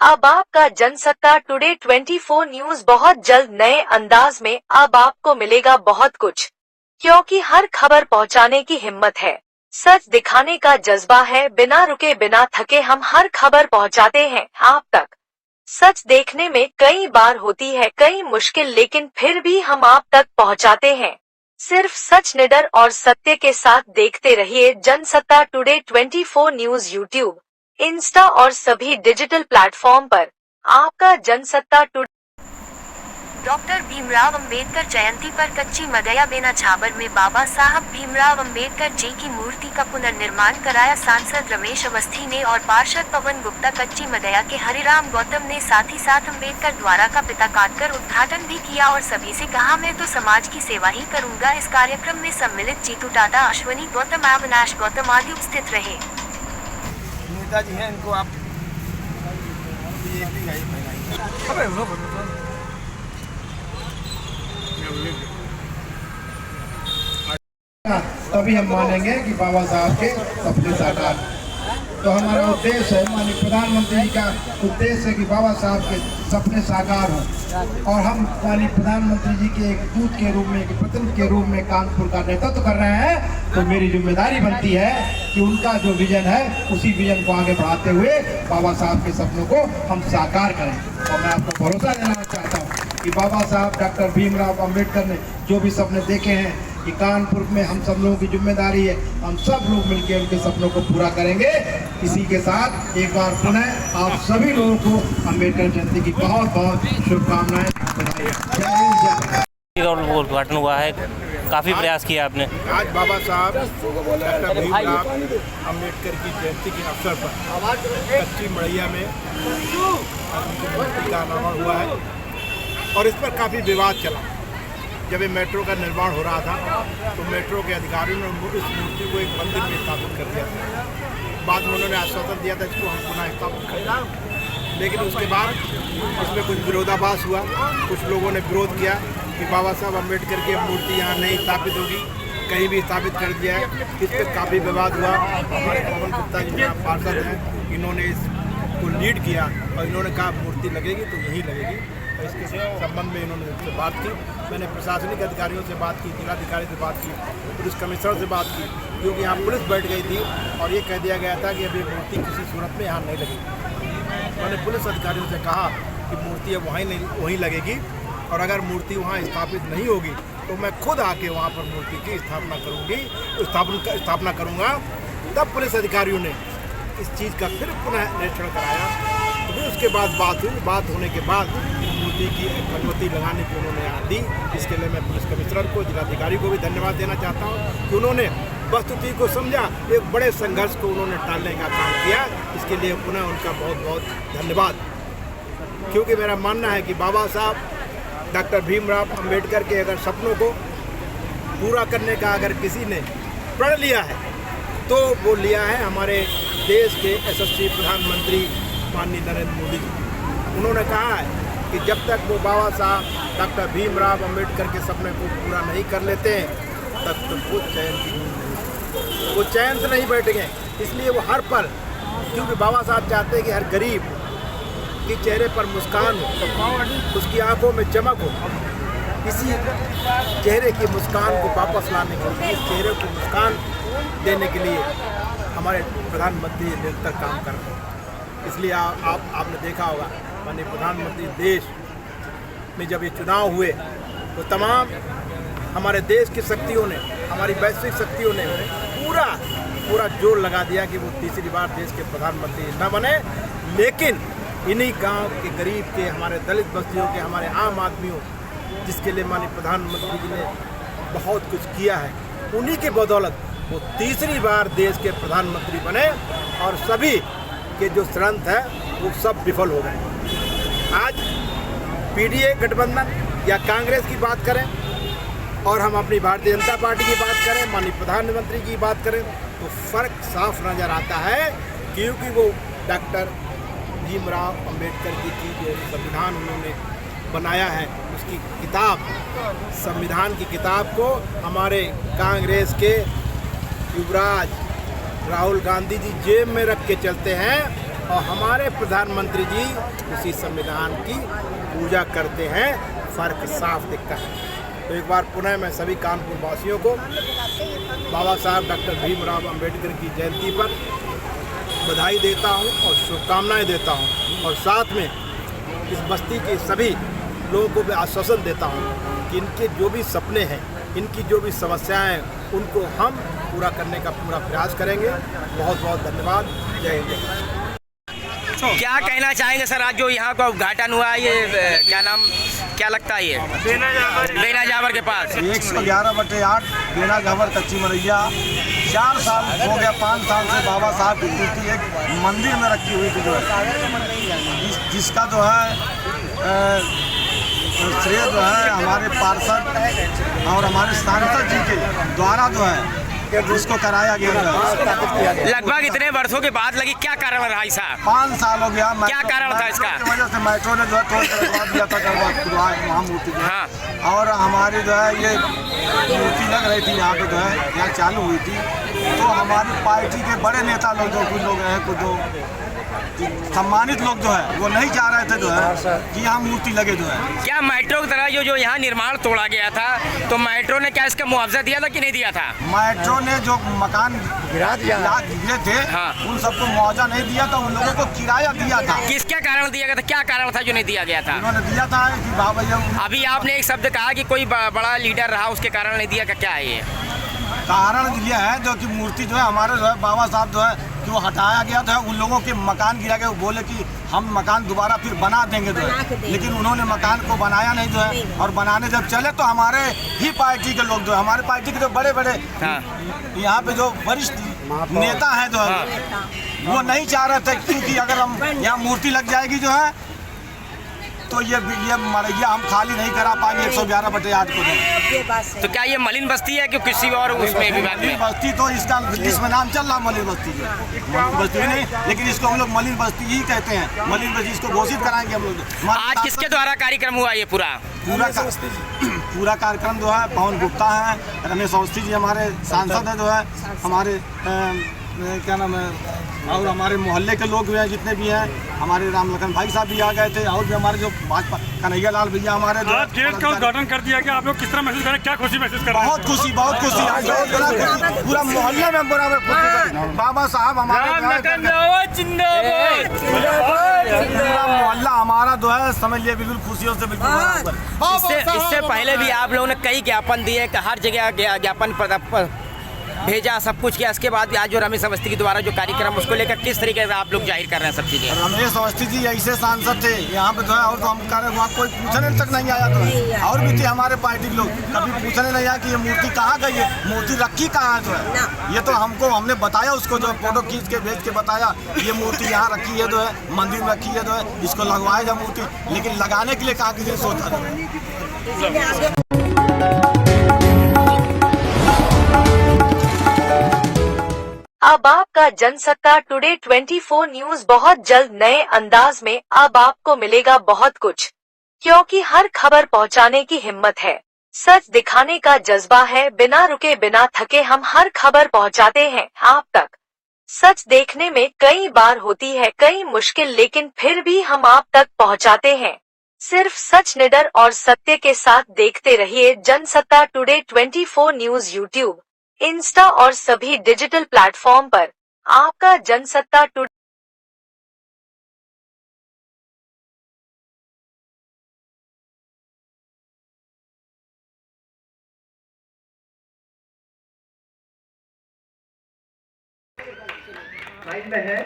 अब आपका Jansatta today 24 news बहुत जल्द नए अंदाज में अब आपको मिलेगा बहुत कुछ, क्योंकि हर खबर पहुंचाने की हिम्मत है, सच दिखाने का जज्बा है। बिना रुके बिना थके हम हर खबर पहुंचाते हैं आप तक। सच देखने में कई बार होती है कई मुश्किल, लेकिन फिर भी हम आप तक पहुंचाते हैं। सिर्फ सच, निडर और सत्य के साथ देखते रहिए Jansatta today 24 news YouTube, Insta और सभी डिजिटल प्लेटफॉर्म पर। आपका जनसत्ता टुडे। डॉक्टर भीमराव अंबेडकर जयंती पर कच्ची मगया बेना छाबर में बाबा साहब भीमराव अंबेडकर जी की मूर्ति का पुनर्निर्माण कराया। सांसद रमेश अवस्थी ने और पार्षद पवन गुप्ता कच्ची मगया के हरिराम गौतम ने साथ ही साथ अंबेडकर द्वारा का पिता काटकर उद्घाटन भी किया और सभी से कहा मैं तो समाज की सेवा ही करूंगा। इस कार्यक्रम में सम्मिलित जीतू टाटा, अश्वनी गौतम, अविनाश गौतम आदि उपस्थित रहे। नेताजी हैं, इनको आप तभी हम मानेंगे कि बाबा साहब के सपने साकार। तो हमारा उद्देश्य है, माननीय प्रधानमंत्री जी का उद्देश्य है कि बाबा साहब के सपने साकार हों और हम माननीय प्रधानमंत्री जी के एक दूत के रूप में, एक प्रतिनिधि के रूप में कानपुर का नेतृत्व कर रहे हैं। तो मेरी जिम्मेदारी बनती है कि उनका जो विजन है उसी विजन को आगे बढ़ाते हुए बाबा साहब के सपनों को हम साकार करें। और मैं आपको भरोसा दिलाना चाहता हूँ कि बाबा साहब डॉक्टर भीमराव अंबेडकर ने जो भी सपने देखे हैं कि कानपुर में हम सब लोगों की जिम्मेदारी है, हम सब लोग मिलकर उनके सपनों को पूरा करेंगे। इसी के साथ एक बार पुनः आप सभी लोगों को अंबेडकर जयंती की बहुत बहुत शुभकामनाएं। उद्घाटन हुआ है, काफ़ी प्रयास किया आपने। आज बाबा साहब डॉक्टर भीमराव अंबेडकर की जयंती के अवसर पर कच्ची मड़ैया में उनकी मूर्ति का अनावरण हुआ है और इस पर काफ़ी विवाद चला। जब ये मेट्रो का निर्माण हो रहा था तो मेट्रो के अधिकारियों ने इस मूर्ति को एक मंदिर में स्थापित कर दिया था। बाद में उन्होंने आश्वासन दिया था इसको हम पुनः स्थापित करेंगे, लेकिन उसके बाद इसमें कुछ विरोधाभास हुआ। कुछ लोगों ने विरोध किया कि बाबा साहब अम्बेडकर की मूर्ति यहाँ नहीं स्थापित होगी, कहीं भी स्थापित कर दिया है। इस पर काफ़ी विवाद हुआ। हमारे पवन गुप्ता जी यहाँ पार्षद हैं, इन्होंने इसको लीड किया और इन्होंने कहा मूर्ति लगेगी तो यहीं लगेगी। इसके संबंध में इन्होंने मुझसे बात की, मैंने प्रशासनिक अधिकारियों से बात की, जिलाधिकारी से बात की, पुलिस कमिश्नर से बात की, क्योंकि यहाँ पुलिस बैठ गई थी और ये कह दिया गया था कि अभी मूर्ति किसी सूरत में यहाँ नहीं लगेगी। मैंने पुलिस अधिकारियों से कहा कि मूर्ति अब वहीं लगेगी और अगर मूर्ति वहाँ स्थापित नहीं होगी तो मैं खुद आके वहाँ पर मूर्ति की स्थापना करूँगा। तब पुलिस अधिकारियों ने इस चीज़ का फिर पुनः निरीक्षण कराया। तो फिर उसके बाद बात हुई। बात होने के बाद मूर्ति की अनुमति लगाने की उन्होंने यहाँ दी। इसके लिए मैं पुलिस कमिश्नर को, जिलाधिकारी को भी धन्यवाद देना चाहता हूँ कि उन्होंने वस्तुस्थिति को समझा, एक बड़े संघर्ष को उन्होंने टालने का काम किया। इसके लिए पुनः उनका बहुत बहुत धन्यवाद। क्योंकि मेरा मानना है कि बाबा साहब डॉक्टर भीमराव अंबेडकर के अगर सपनों को पूरा करने का अगर किसी ने प्रण लिया है तो वो लिया है हमारे देश के यशस्वी प्रधानमंत्री माननीय नरेंद्र मोदी जी। उन्होंने कहा है कि जब तक वो बाबा साहब डॉक्टर भीमराव अंबेडकर के सपने को पूरा नहीं कर लेते हैं तब तक वो चैन से नहीं बैठेंगे। इसलिए वो हर पल, क्योंकि बाबा साहब चाहते हैं कि हर गरीब के चेहरे पर मुस्कान हो, उसकी आंखों में चमक हो। इसी चेहरे की मुस्कान को वापस लाने के लिए, इस चेहरे को मुस्कान देने के लिए हमारे प्रधानमंत्री निरंतर काम कर रहे हैं। इसलिए आपने देखा होगा माननीय प्रधानमंत्री देश में जब ये चुनाव हुए तो तमाम हमारे देश की शक्तियों ने, हमारी वैश्विक शक्तियों ने पूरा जोर लगा दिया कि वो तीसरी बार देश के प्रधानमंत्री न बने, लेकिन इन्हीं गांव के गरीब के, हमारे दलित बस्तियों के, हमारे आम आदमियों, जिसके लिए माननीय प्रधानमंत्री जी ने बहुत कुछ किया है, उन्हीं के बदौलत वो तीसरी बार देश के प्रधानमंत्री बने और सभी के जो षड्यंत्र है वो सब विफल हो गए। आज पीडीए गठबंधन या कांग्रेस की बात करें और हम अपनी भारतीय जनता पार्टी की बात करें, माननीय प्रधानमंत्री की बात करें, तो फ़र्क साफ नज़र आता है। क्योंकि वो डॉक्टर भीमराव अंबेडकर जी की जो संविधान उन्होंने बनाया है, उसकी किताब, संविधान की किताब को हमारे कांग्रेस के युवराज राहुल गांधी जी जेब में रख के चलते हैं और हमारे प्रधानमंत्री जी उसी संविधान की पूजा करते हैं, फर्क साफ दिखता है। तो एक बार पुनः मैं सभी कानपुर वासियों को बाबा साहब डॉक्टर भीमराव अंबेडकर की जयंती पर बधाई देता हूं और शुभकामनाएं देता हूं, और साथ में इस बस्ती के सभी लोगों को भी आश्वासन देता हूं कि इनके जो भी सपने हैं, इनकी जो भी समस्याएं हैं, उनको हम पूरा करने का पूरा प्रयास करेंगे। बहुत बहुत धन्यवाद। जय हिंद। क्या कहना चाहेंगे सर, आज जो यहाँ का उद्घाटन हुआ, ये क्या लगता है, ये बेना जावर के पास 111/8 बेना जावर कच्ची मरैया 4 साल हो गया, 5 साल से बाबा साहब की मूर्ति एक मंदिर में रखी हुई थी, जो है जिसका जो है श्रेय जो है हमारे पार्षद और हमारे सांसद जी के द्वारा जो है जिसको कराया गया है। लगभग इतने वर्षों के बाद लगी, क्या कारण रहा ऐसा? 5 साल हो गया। क्या कारण था इसका? वजह से मेट्रो ने जो है थोड़ा दिया था वहाँ मूर्ति जो है। हाँ। और हमारी जो है ये मूर्ति लग रही थी यहाँ पे, जो है यहाँ चालू हुई थी, तो हमारी पार्टी के बड़े नेता लोग जो कुछ लोग हैं, कुछ जो सम्मानित लोग जो है वो नहीं चाह रहे थे जो है कि यहाँ मूर्ति लगे जो है। क्या मेट्रो की तरह जो यहाँ निर्माण तोड़ा गया था, तो मेट्रो ने क्या इसका मुआवजा दिया था कि नहीं दिया था? मेट्रो ने जो मकान गिरे थे, हाँ, उन सबको मुआवजा नहीं दिया था, उन लोगों को किराया दिया था। किसके कारण दिया गया था? क्या कारण था जो नहीं दिया गया था? उन्होंने दिया था कि बाबा भैया। अभी आपने एक शब्द कहा कि कोई बड़ा लीडर रहा उसके कारण नहीं दिया, क्या है ये कारण? ये है जो कि मूर्ति जो है हमारे जो है बाबा साहब जो है कि वो हटाया गया था, उन लोगों के मकान गिरा गया, वो बोले कि हम मकान दोबारा फिर बना देंगे जो है, लेकिन उन्होंने मकान को बनाया नहीं जो है। और बनाने जब चले तो हमारे ही पार्टी के लोग जो है, हमारे पार्टी के जो बड़े बड़े यहाँ पे जो वरिष्ठ नेता हैं जो है, वो नहीं चाह रहे थे, क्योंकि अगर हम यहाँ मूर्ति लग जाएगी जो है तो ये मरैया हम खाली नहीं करा पाएंगे 111/8 को। तो क्या ये मलिन बस्ती है कि किसी और उसमें विभाग में? बस्ती तो इसका लिस्ट में नाम चल रहा मलिन बस्ती, मलिन बस्ती नहीं, लेकिन इसको हम लोग मलिन बस्ती ही कहते हैं। मलिन बस्ती इसको घोषित कराएंगे हम लोग। आज किसके द्वारा कार्यक्रम हुआ ये पूरा कार्यक्रम जो है पवन गुप्ता है, रमेश अवस्थी जी हमारे सांसद है जो है, हमारे क्या नाम है, और हमारे मोहल्ले के लोग भी हैं, जितने भी हैं, हमारे राम लखन भाई साहब भी आ गए थे, और भी हमारे जो भाजपा कन्हैया लाल भैया हमारे जो आज गेट का उद्घाटन कर दिया गया, आप लोग किस तरह महसूस कर रहे हैं? क्या खुशी महसूस कर रहे हैं? बहुत खुशी पूरा मोहल्ले में बराबर खुशी। बाबा साहब हमारे पूरा मोहल्ला हमारा जो है समझ लिया बिल्कुल खुशियों से बिल्कुल। इससे पहले भी आप लोगों ने कई ज्ञापन दिए, हर जगह ज्ञापन भेजा, सब कुछ किया, इसके बाद भी आज जो रमेश अवस्थी के द्वारा जो कार्यक्रम उसको लेकर किस तरीके से आप लोग जाहिर कर रहे हैं सब चीजें? रमेश अवस्थी जी ऐसे सांसद थे यहाँ पे जो है, और तो हम वहाँ कोई पूछने तक नहीं आया तो, और भी थे हमारे पार्टी के लोग, कभी पूछने नहीं आया कि ये मूर्ति कहाँ गई है, मूर्ति रखी कहाँ जो है। ये तो हमने बताया, उसको जो फोटो खींच के भेज के बताया ये मूर्ति यहाँ रखी है जो है, मंदिर में रखी है जो है, इसको लगवाया जाए मूर्ति, लेकिन लगाने के लिए कहा किसी ने सोचा। अब आपका जनसत्ता टुडे 24 न्यूज बहुत जल्द नए अंदाज में अब आपको मिलेगा बहुत कुछ, क्योंकि हर खबर पहुंचाने की हिम्मत है, सच दिखाने का जज्बा है, बिना रुके बिना थके हम हर खबर पहुंचाते हैं आप तक। सच देखने में कई बार होती है कई मुश्किल, लेकिन फिर भी हम आप तक पहुंचाते हैं सिर्फ सच, निडर और सत्य के साथ। देखते रहिए Jansatta today 24 news YouTube, Insta और सभी डिजिटल प्लेटफॉर्म पर। आपका जनसत्ता टुडे। लाइन में है।